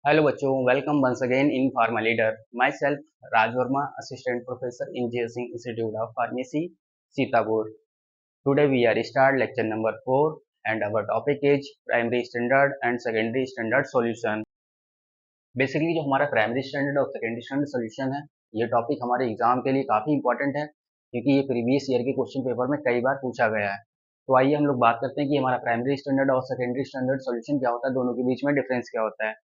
Hello बच्चों, welcome once again in pharma leader. Myself Raj Varma, assistant professor in J Singh institute of pharmacy, Sitapur. Today we are start lecture number 4 and our topic is primary standard and secondary standard solution. Basically जो हमारा primary standard और secondary standard solution है, ये topic हमारे exam के लिए काफ़ी important है क्योंकि ये प्रीवियस ईयर के क्वेश्चन पेपर में कई बार पूछा गया है। तो आइए हम लोग बात करते हैं कि हमारा प्राइमरी स्टैंडर्ड और सेकेंडरी स्टैंडर्ड सॉल्यूशन क्या होता है, दोनों के बीच में डिफरेंस क्या होता है।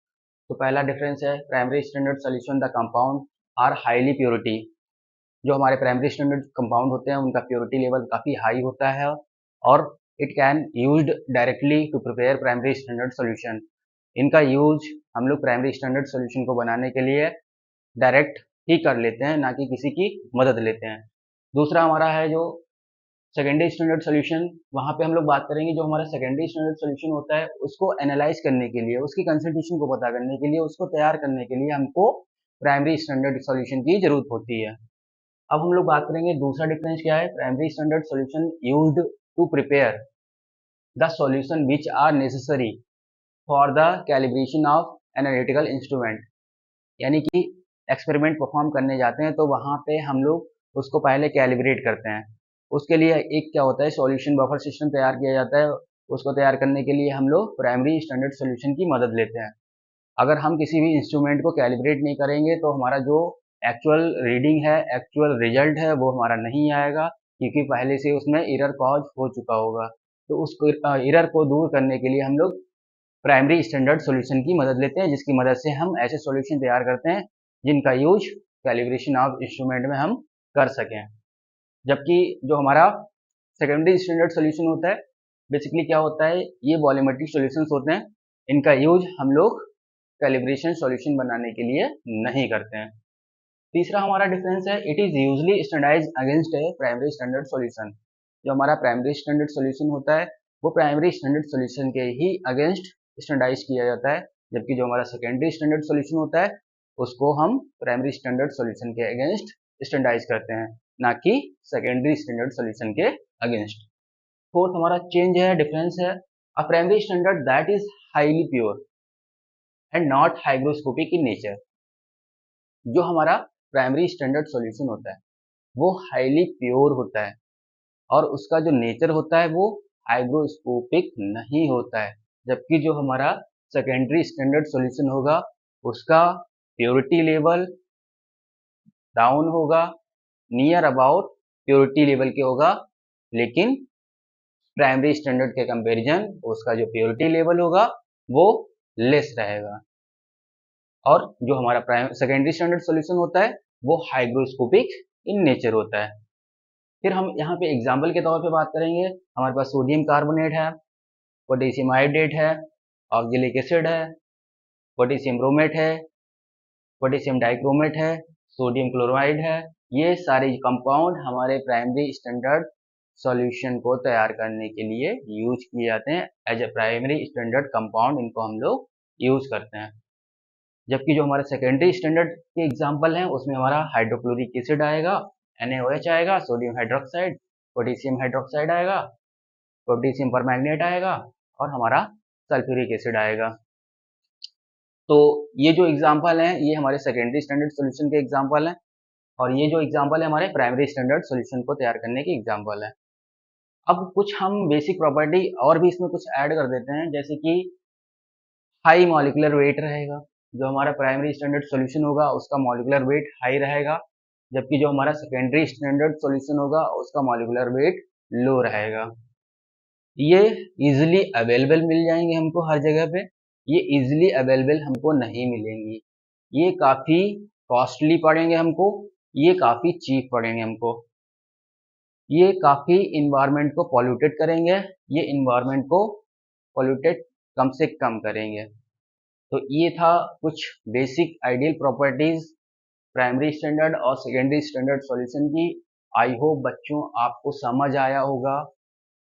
तो पहला डिफरेंस है primary standard solution the compound are highly purity. जो हमारे प्राइमरी स्टैंडर्ड कंपाउंड होते हैं उनका प्योरिटी लेवल काफ़ी हाई होता है और it can used directly to prepare primary standard solution. इनका यूज हम लोग प्राइमरी स्टैंडर्ड सॉल्यूशन को बनाने के लिए डायरेक्ट ही कर लेते हैं, ना कि किसी की मदद लेते हैं। दूसरा हमारा है जो सेकेंडरी स्टैंडर्ड सॉल्यूशन, वहाँ पे हम लोग बात करेंगे जो हमारा सेकेंडरी स्टैंडर्ड सॉल्यूशन होता है उसको एनालाइज करने के लिए, उसकी कंसंट्रेशन को पता करने के लिए, उसको तैयार करने के लिए हमको प्राइमरी स्टैंडर्ड सॉल्यूशन की जरूरत होती है। अब हम लोग बात करेंगे दूसरा डिफरेंस क्या है। Primary standard solution used to prepare the solution which are necessary for the calibration of analytical instrument. यानी कि एक्सपेरिमेंट परफॉर्म करने जाते हैं तो वहाँ पे हम लोग उसको पहले कैलिब्रेट करते हैं। उसके लिए एक क्या होता है, सॉल्यूशन बफर सिस्टम तैयार किया जाता है। उसको तैयार करने के लिए हम लोग प्राइमरी स्टैंडर्ड सॉल्यूशन की मदद लेते हैं। अगर हम किसी भी इंस्ट्रूमेंट को कैलिब्रेट नहीं करेंगे तो हमारा जो एक्चुअल रीडिंग है, एक्चुअल रिजल्ट है, वो हमारा नहीं आएगा क्योंकि पहले से उसमें एरर कॉज हो चुका होगा। तो उस एरर को दूर करने के लिए हम लोग प्राइमरी स्टैंडर्ड सॉल्यूशन की मदद लेते हैं, जिसकी मदद से हम ऐसे सॉल्यूशन तैयार करते हैं जिनका यूज कैलिब्रेशन ऑफ इंस्ट्रूमेंट में हम कर सकें। जबकि जो हमारा सेकेंडरी स्टैंडर्ड सॉल्यूशन होता है, बेसिकली क्या होता है, ये वॉल्यूमेट्रिक सॉल्यूशंस होते हैं। इनका यूज हम लोग कैलिब्रेशन सॉल्यूशन बनाने के लिए नहीं करते हैं। तीसरा हमारा डिफरेंस है, it is usually standardize against a primary standard solution. जो हमारा प्राइमरी स्टैंडर्ड सॉल्यूशन होता है वो प्राइमरी स्टैंडर्ड सॉल्यूशन के ही अगेंस्ट स्टैंडर्डाइज किया जाता है, जबकि जो हमारा सेकेंडरी स्टैंडर्ड सॉल्यूशन होता है उसको हम प्राइमरी स्टैंडर्ड सॉल्यूशन के अगेंस्ट स्टैंडर्डाइज करते हैं, ना कि सेकेंडरी स्टैंडर्ड सॉल्यूशन के अगेंस्ट। फोर्थ हमारा चेंज है, डिफरेंस है, a primary standard that is highly pure and not hygroscopic in nature. जो हमारा प्राइमरी स्टैंडर्ड सॉल्यूशन होता है वो हाईली प्योर होता है और उसका जो नेचर होता है वो हाइग्रोस्कोपिक नहीं होता है। जबकि जो हमारा सेकेंडरी स्टैंडर्ड सॉल्यूशन होगा उसका प्योरिटी लेवल डाउन होगा, नियर अबाउट प्योरिटी लेवल के होगा, लेकिन प्राइमरी स्टैंडर्ड के कंपैरिजन उसका जो प्योरिटी लेवल होगा वो लेस रहेगा। और जो हमारा सेकेंडरी स्टैंडर्ड सॉल्यूशन होता है वो हाइग्रोस्कोपिक इन नेचर होता है। फिर हम यहाँ पे एग्जाम्पल के तौर पे बात करेंगे। हमारे पास सोडियम कार्बोनेट है, पोटेशियम हाइड्रेट है, ऑक्जेलिक एसिड है, पोटेशियम ब्रोमेट है, पोटेशियम डाइक्रोमेट है, सोडियम क्लोराइड है। ये सारे कंपाउंड हमारे प्राइमरी स्टैंडर्ड सॉल्यूशन को तैयार करने के लिए यूज किए जाते हैं। As a primary standard compound इनको हम लोग यूज करते हैं। जबकि जो हमारे सेकेंडरी स्टैंडर्ड के एग्जाम्पल हैं उसमें हमारा हाइड्रोक्लोरिक एसिड आएगा, NaOH आएगा, सोडियम हाइड्रोक्साइड, पोटेशियम हाइड्रोक्साइड आएगा, पोटेशियम परमैंगनेट आएगा और हमारा सल्फ्यूरिक एसिड आएगा। तो ये जो एग्जाम्पल हैं ये हमारे सेकेंडरी स्टैंडर्ड सॉल्यूशन के एग्जाम्पल हैं और ये जो एग्जाम्पल है हमारे प्राइमरी स्टैंडर्ड सॉल्यूशन को तैयार करने के एग्जाम्पल है। अब कुछ हम बेसिक प्रॉपर्टी और भी इसमें कुछ ऐड कर देते हैं, जैसे कि हाई मॉलिक्यूलर वेट रहेगा। जो हमारा प्राइमरी स्टैंडर्ड सॉल्यूशन होगा उसका मॉलिक्यूलर वेट हाई रहेगा, जबकि जो हमारा सेकेंडरी स्टैंडर्ड सॉल्यूशन होगा उसका मॉलिक्यूलर वेट लो रहेगा। ये इजीली अवेलेबल मिल जाएंगे हमको हर जगह पे, ये इजीली अवेलेबल हमको नहीं मिलेंगी। ये काफ़ी कॉस्टली पड़ेंगे हमको, ये काफ़ी चीप पड़ेंगे हमको, ये काफ़ी इन्वायरमेंट को पॉल्यूटेड करेंगे, ये इन्वायरमेंट को पॉल्यूटेड कम से कम करेंगे। तो ये था कुछ basic ideal properties primary standard और सेकेंडरी स्टैंडर्ड सॉल्यूशन की। आई होप बच्चों आपको समझ आया होगा।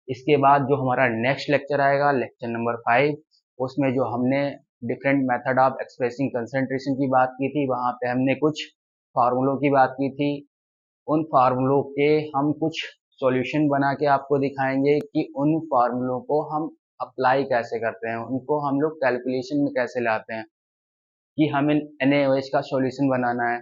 इसके बाद जो हमारा नेक्स्ट लेक्चर आएगा, लेक्चर नंबर 5, उसमें जो हमने different method of expressing concentration की बात की थी, वहाँ पे हमने कुछ फार्मूलों की बात की थी। उन फार्मूलों के हम कुछ सॉल्यूशन बना के आपको दिखाएंगे कि उन फार्मूलों को हम अप्लाई कैसे करते हैं, उनको हम लोग कैलकुलेशन में कैसे लाते हैं। कि हमें NaOH का सॉल्यूशन बनाना है,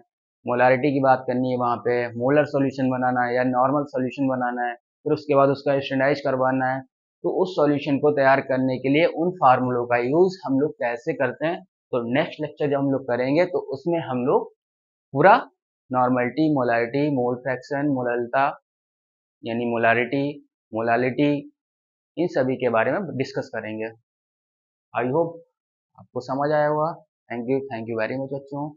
मोलारिटी की बात करनी है, वहाँ पे मोलर सॉल्यूशन बनाना है या नॉर्मल सॉल्यूशन बनाना है, फिर उसके बाद उसका स्टैंडर्डाइज करवाना है। तो उस सॉल्यूशन को तैयार करने के लिए उन फार्मूलों का यूज हम लोग कैसे करते हैं, तो नेक्स्ट लेक्चर जब हम लोग करेंगे तो उसमें हम लोग पूरा नॉर्मलिटी, मोलारिटी, मोल फ्रैक्शन, मोललता यानी मोलारिटी, मोलालिटी, इन सभी के बारे में डिस्कस करेंगे। आई होप आपको समझ आया होगा। थैंक यू वेरी मच बच्चों।